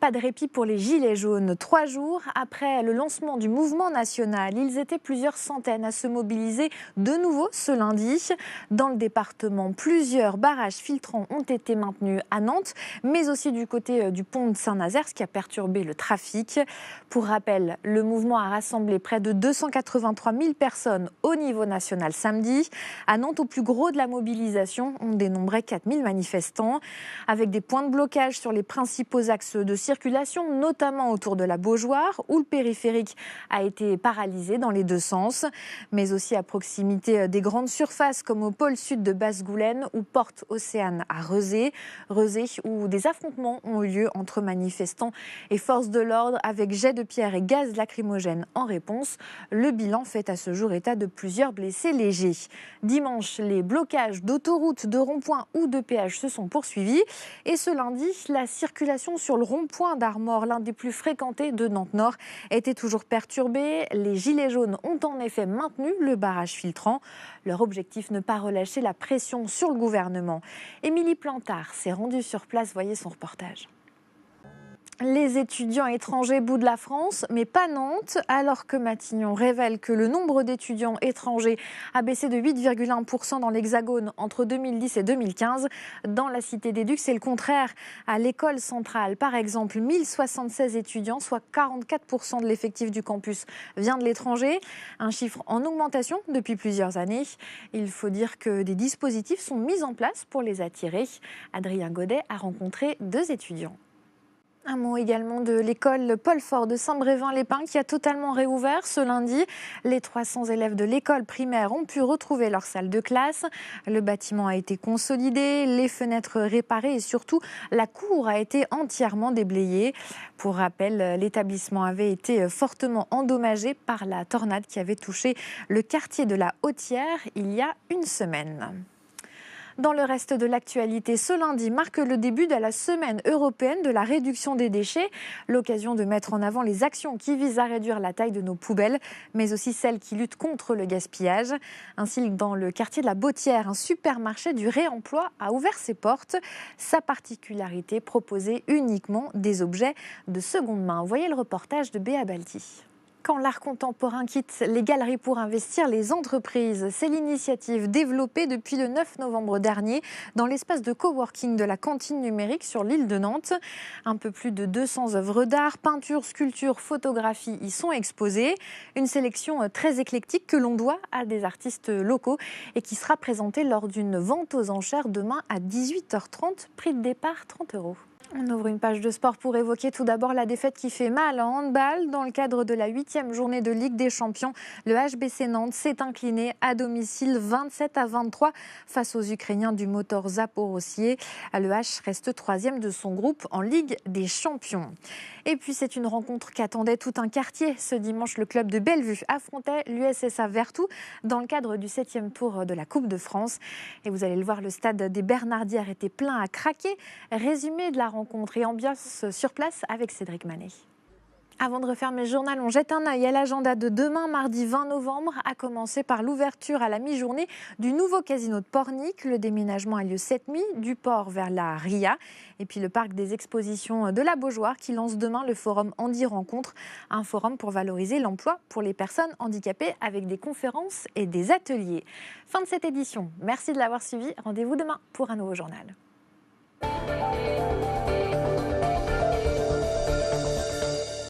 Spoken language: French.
Pas de répit pour les Gilets jaunes. 3 jours après le lancement du mouvement national, ils étaient plusieurs centaines à se mobiliser de nouveau ce lundi. Dans le département, plusieurs barrages filtrants ont été maintenus à Nantes, mais aussi du côté du pont de Saint-Nazaire, ce qui a perturbé le trafic. Pour rappel, le mouvement a rassemblé près de 283 000 personnes au niveau national samedi. À Nantes, au plus gros de la mobilisation, on dénombrait 4 000 manifestants, avec des points de blocage sur les principaux axes de circulation, notamment autour de la Beaujoire, où le périphérique a été paralysé dans les deux sens, mais aussi à proximité des grandes surfaces comme au pôle sud de Basse-Goulaine ou Porte Océane à Rezé, où des affrontements ont eu lieu entre manifestants et forces de l'ordre avec jets de pierre et gaz lacrymogène en réponse. Le bilan fait à ce jour état de plusieurs blessés légers. Dimanche, les blocages d'autoroutes, de ronds-points ou de péages se sont poursuivis et ce lundi, la circulation sur le rond-point d'Armor, l'un des plus fréquentés de Nantes-Nord, était toujours perturbée. Les Gilets jaunes ont en effet maintenu le barrage filtrant. Leur objectif, ne pas relâcher la pression sur le gouvernement. Émilie Plantard s'est rendue sur place, voyez son reportage. Les étudiants étrangers boudent la France, mais pas Nantes, alors que Matignon révèle que le nombre d'étudiants étrangers a baissé de 8,1% dans l'Hexagone entre 2010 et 2015. Dans la Cité des Ducs, c'est le contraire. À l'école centrale, par exemple, 1076 étudiants, soit 44% de l'effectif du campus, vient de l'étranger. Un chiffre en augmentation depuis plusieurs années. Il faut dire que des dispositifs sont mis en place pour les attirer. Adrien Godet a rencontré 2 étudiants. Un mot également de l'école Paul Fort de Saint-Brévin-les-Pins qui a totalement réouvert ce lundi. Les 300 élèves de l'école primaire ont pu retrouver leur salle de classe. Le bâtiment a été consolidé, les fenêtres réparées et surtout la cour a été entièrement déblayée. Pour rappel, l'établissement avait été fortement endommagé par la tornade qui avait touché le quartier de la Hautière il y a une semaine. Dans le reste de l'actualité, ce lundi marque le début de la semaine européenne de la réduction des déchets. L'occasion de mettre en avant les actions qui visent à réduire la taille de nos poubelles, mais aussi celles qui luttent contre le gaspillage. Ainsi, dans le quartier de la Bautière, un supermarché du réemploi a ouvert ses portes. Sa particularité, proposer uniquement des objets de seconde main. Voyez le reportage de Béa Baldi. Quand l'art contemporain quitte les galeries pour investir les entreprises, c'est l'initiative développée depuis le 9 novembre dernier dans l'espace de coworking de la cantine numérique sur l'île de Nantes. Un peu plus de 200 œuvres d'art, peintures, sculptures, photographies y sont exposées. Une sélection très éclectique que l'on doit à des artistes locaux et qui sera présentée lors d'une vente aux enchères demain à 18h30. Prix de départ 30 €. On ouvre une page de sport pour évoquer tout d'abord la défaite qui fait mal en handball. Dans le cadre de la 8e journée de Ligue des Champions, le HBC Nantes s'est incliné à domicile 27-23 face aux Ukrainiens du Motor Zaporozhye. Le H reste 3e de son groupe en Ligue des Champions. Et puis c'est une rencontre qu'attendait tout un quartier. Ce dimanche, le club de Bellevue affrontait l'USSA Vertou dans le cadre du 7e tour de la Coupe de France. Et vous allez le voir, le stade des Bernardières était plein à craquer. Résumé de la rencontre et ambiance sur place avec Cédric Manet. Avant de refermer le journal, on jette un œil à l'agenda de demain, mardi 20 novembre, à commencer par l'ouverture à la mi-journée du nouveau casino de Pornic. Le déménagement a lieu cette nuit, du port vers la Ria. Et puis le parc des expositions de la Beaujoire qui lance demain le forum Handi Rencontre, un forum pour valoriser l'emploi pour les personnes handicapées avec des conférences et des ateliers. Fin de cette édition. Merci de l'avoir suivi. Rendez-vous demain pour un nouveau journal.